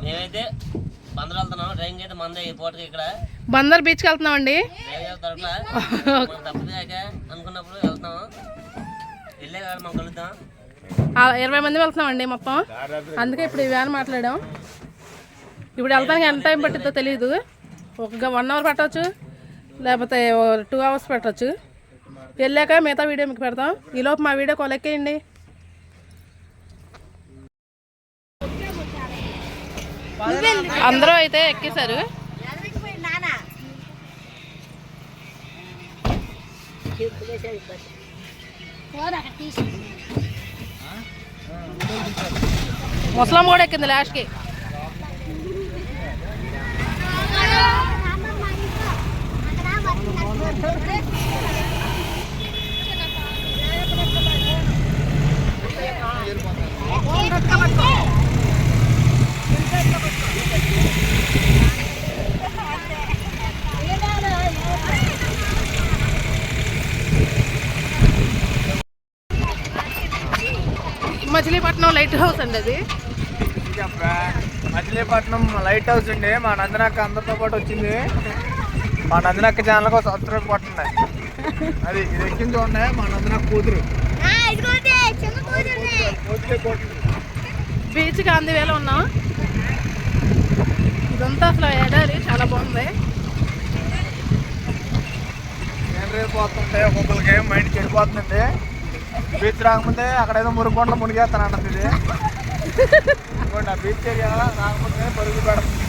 మేమైతే బందర్ వెళ్తున్నాం. ట్రైన్ అయితే మంది పోటీకి ఇక్కడ బందర్ బీచ్కి వెళ్తున్నాం అండి. తప్పదాక అనుకున్నప్పుడు వెళ్తున్నాము. వెళ్ళే కాదు మనం కలుద్దాం. 20 మంది వెళ్తున్నాం అండి మొత్తం. అందుకే ఇప్పుడు ఈ వ్యాన్ మాట్లాడాం. ఇప్పుడు వెళ్తానికి ఎంత టైం పట్టిద్దో తెలియదు. ఒక 1 అవర్ పట్టవచ్చు, లేకపోతే 2 అవర్స్ పెట్టవచ్చు. వెళ్ళాక మిగతా వీడియో మీకు పెడతాం. ఈలోపు మా వీడియో కాల్ ఎక్కేయండి. అందరూ అయితే ఎక్కేశారు. ముసలం కూడా ఎక్కింది లాస్ట్కి. మచిలీపట్నం లైట్ హౌస్ అండి అది. మచిలీపట్నం లైట్ హౌస్ అండి. మా నందనక్క అందరితో పాటు వచ్చింది. మా నందనక్క ఛానల్కి సబ్స్క్రైబ్ కొట్టండి. అది ఇది ఎక్కింది చూడండి. మా నందనక్క కూతురు బీచ్కి అందివేళ ఉన్నాం. ఇదంతా అసలు ఎడారి చాలా బాగుంది. నేను రేపు పోతుంటే ఒక్కొక్కరికి మైండ్ చెడిపోతుందండి. బీచ్ రాకముందే అక్కడేదో మురుగుండ మునిగేస్తాను అన్నది. ఇది ఇంకోండి ఆ బీచ్ ఏరియా రాకముందే పరుగు పెడుతుంది.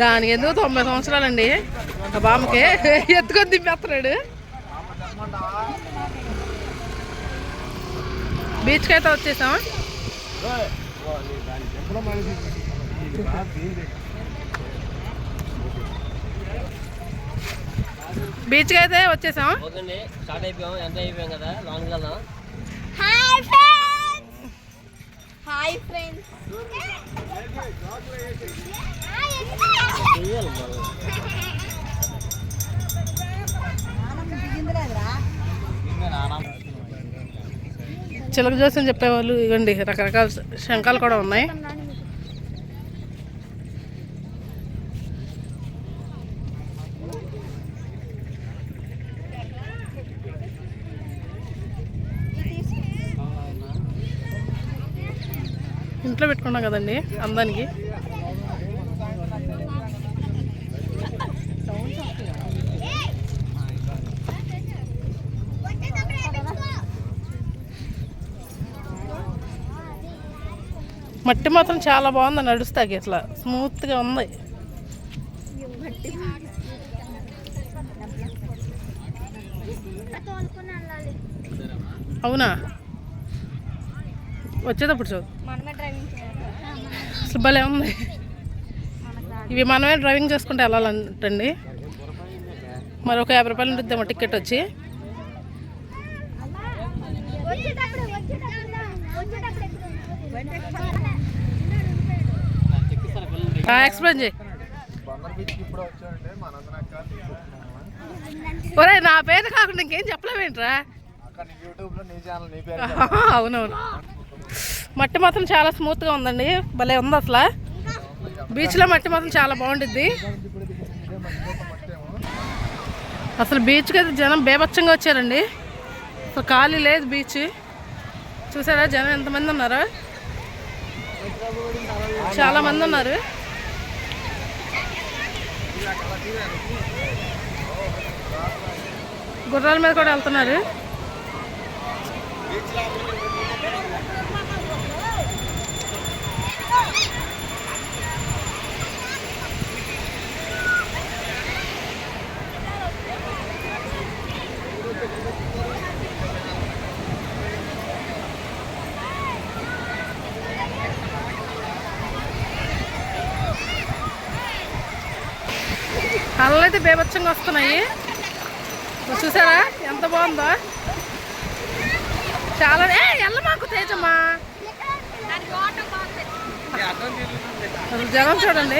దానికి ఎందుకు 90 సంవత్సరాలండి. ఆ బామ్మకి ఎత్తుకొని దింపేస్తున్నాడు. బీచ్కి అయితే వచ్చేసాం. బీచ్కి అయితే వచ్చేసాం. స్టార్ట్ అయిపోయాం. ఎంత అయిపోయాం కదా లాంగ్ వెళ్దాం. Hi friends. చిలక జోస్యం చెప్పేవాళ్ళు ఇవ్వండి. రకరకాల శంఖాలు కూడా ఉన్నాయి. ఇంట్లో పెట్టుకున్నాం కదండి అందానికి. మట్టి మాత్రం చాలా బాగుంది. నడుస్తాకి అసలు స్మూత్గా ఉంది. అవునా? వచ్చేటప్పుడు చూడు. అసలు భలే ఉంది. ఇవి మనమే డ్రైవింగ్ చేసుకుంటే వెళ్ళాలంటండి. మరి ఒక 50 రూపాయలు ఉంటుందేమో టికెట్ వచ్చి. ఎక్స్ప్లెయిన్ చేయి. ఒరే నా పేరు కాకుండా ఇంకేం చెప్పలేవేంట్రా? అవునవును. మట్టి మాత్రం చాలా స్మూత్గా ఉందండి. భలే ఉంది అసలు. బీచ్లో మట్టి మాత్రం చాలా బాగుంటుంది. అసలు బీచ్కి అయితే జనం బేభత్సంగా వచ్చారండి. అసలు ఖాళీ లేదు బీచ్. చూసారా జనం ఎంతమంది ఉన్నారో? చాలా మంది ఉన్నారు. గుర్రాల మీద కూడా వెళ్తున్నారు. అలలు అయితే బేభత్సంగా వస్తున్నాయి. చూసారా ఎంత బాగుందో? చాలా ఎల్లమాకు తేజమ్మా. జనం చూడండి.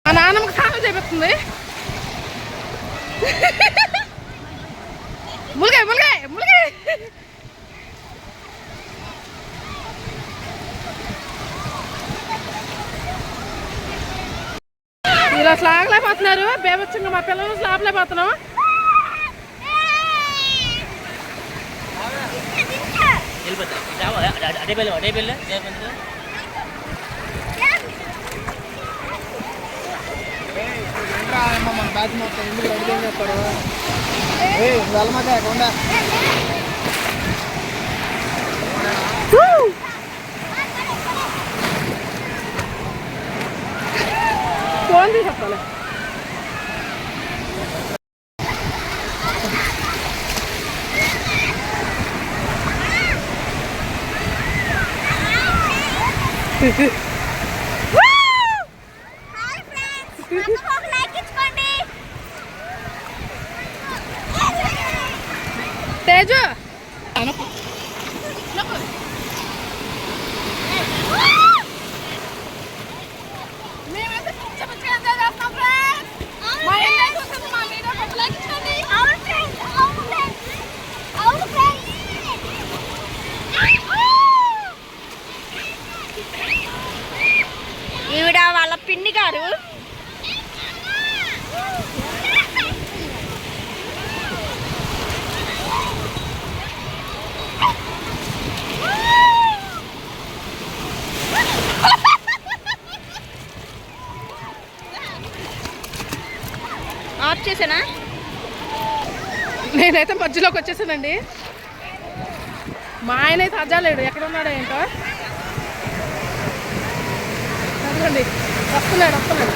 మా నాన్నమ్మకి స్నానం చేపిస్తుంది. ములిగాయి ములిగాయి ములిగాయి. ఇలా స్లాగలేకపోతున్నారు. బేబొచ్చంగా మా పిల్లలు స్లాబలేకపోతున్నాం. అదే పెళ్ళి అదే పెళ్ళి మన బ్యాచ్ మొత్తం ఎందుకు రెడీ ఏం చేస్తారు? వెళ్ళమాక కొండ ఫోన్ తీసేస్తాను. తేజు ఈవిడ వాళ్ళ పిన్ని గారు. ఆఫ్ చేసానా? నేనైతే మధ్యలోకి వచ్చేసానండి. మా ఆయన అయితే అజ్జాలేడు, ఎక్కడ ఉన్నాడో ఏంటో. అదిగండి వస్తున్నాడు వస్తున్నాడు.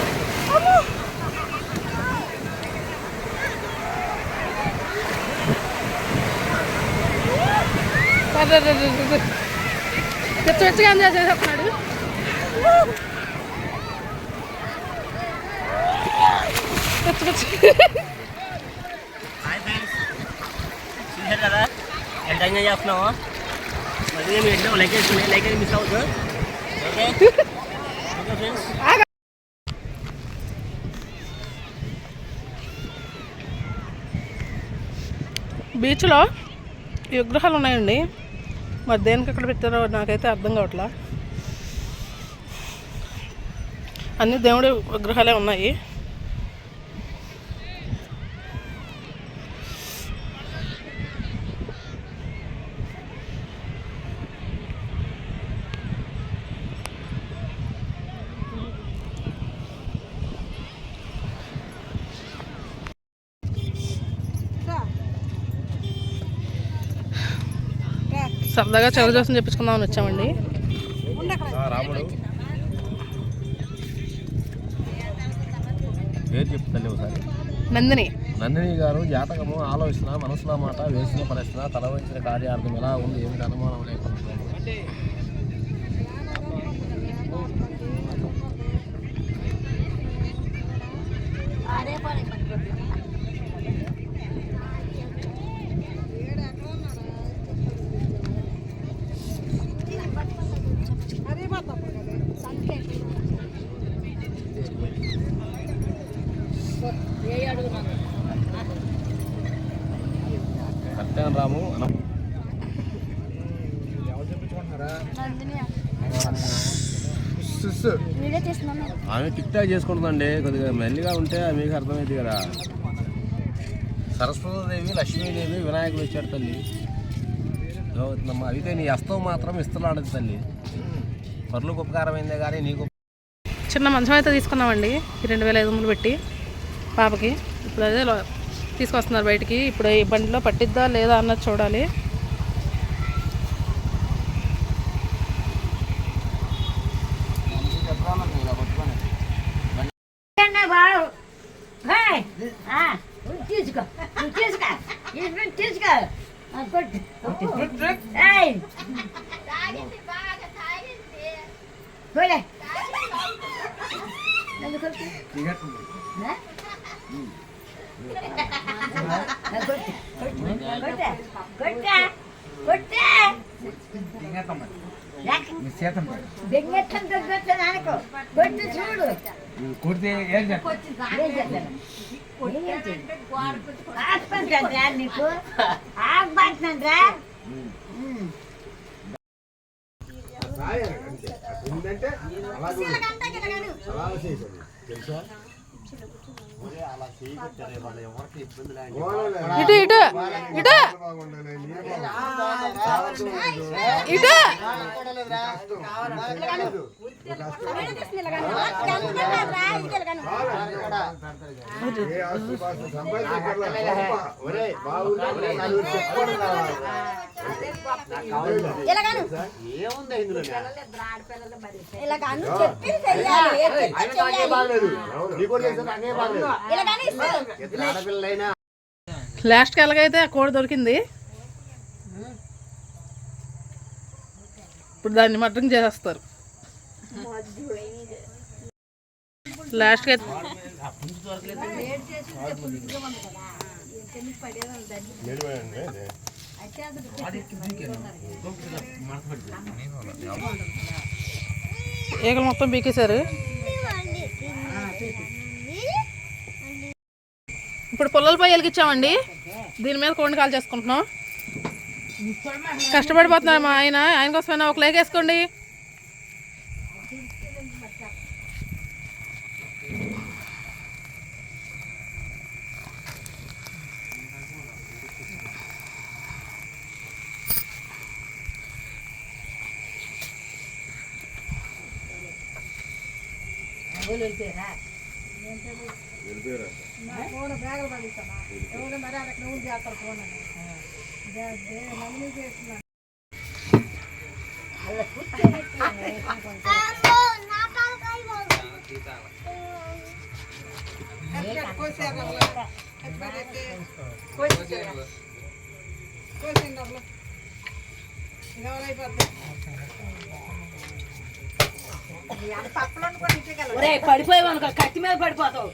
తెచ్చగా ఎంజాయ్ చేసేస్తున్నాడు. చూసారు కదా ఎంత ఎంజాయ్ చేస్తున్నావు. మళ్ళీ మీ ఇంట్లో లైక్ వేసుకుని లైక్ అయితే మిస్ అవ్వద్దు. Okay okay friends. బీచ్లో ఈ విగ్రహాలు ఉన్నాయండి. మరి దేనికి ఎక్కడ పెట్టారో నాకైతే అర్థం కావట్లా. అన్ని దేవుడి విగ్రహాలే ఉన్నాయి. సరదాగా చల్లజోసం చెప్పించుకుందామని వచ్చామండి. రాముడు పేరు చెప్తాను ఒకసారి. నందిని నందిని గారు జాతకము ఆలోచన మనసులో మాట వేసిన పరిస్థితి తల వంచిన కార్యార్థం ఎలా ఉంది ఏమిటి అనుమానం లేకుండా రాము ఎవరు చెప్పించుకుంటున్నారా? ఆమె టిక్ టాక్ చేసుకుంటుందండి. కొద్దిగా మెల్లిగా ఉంటే మీకు అర్థమైంది కదా. సరస్వతీదేవి లక్ష్మీదేవి వినాయకుడు వచ్చాడు తల్లి. అవుతుందమ్మా. అయితే నీ హస్తం మాత్రం ఇస్తున్నాడు తల్లి. పర్లకు ఉపకారమైందే కానీ నీకు. చిన్న మంచం అయితే తీసుకున్నామండి 2500 పెట్టి పాపకి. ఇప్పుడు అదే తీసుకొస్తున్నారు బయటికి. ఇప్పుడు ఈ బండిలో పట్టిద్దా లేదా అన్నది చూడాలి. కొడితే ఏం చేస్తావు? నీకు ఆగబడుతుందా ఇటు ఇటు ఇటు ఇటు లాస్ట్కి ఎలాగైతే ఆ కోడి దొరికింది. ఇప్పుడు దాన్ని మటన్ చేసేస్తారు. లాస్ట్కి అయితే ఈగలు మొత్తం బీకేశారు. ఇప్పుడు పుల్లలపై వెలిగించామండి. దీని మీద కోడిని కాల్ చేసుకుంటున్నాం. కష్టపడిపోతున్నారు మా ఆయన కోసమైనా ఒక లేక్ వేసుకోండి. పడిపోయావు అనుకో, కత్తి మీద పడిపోతావు.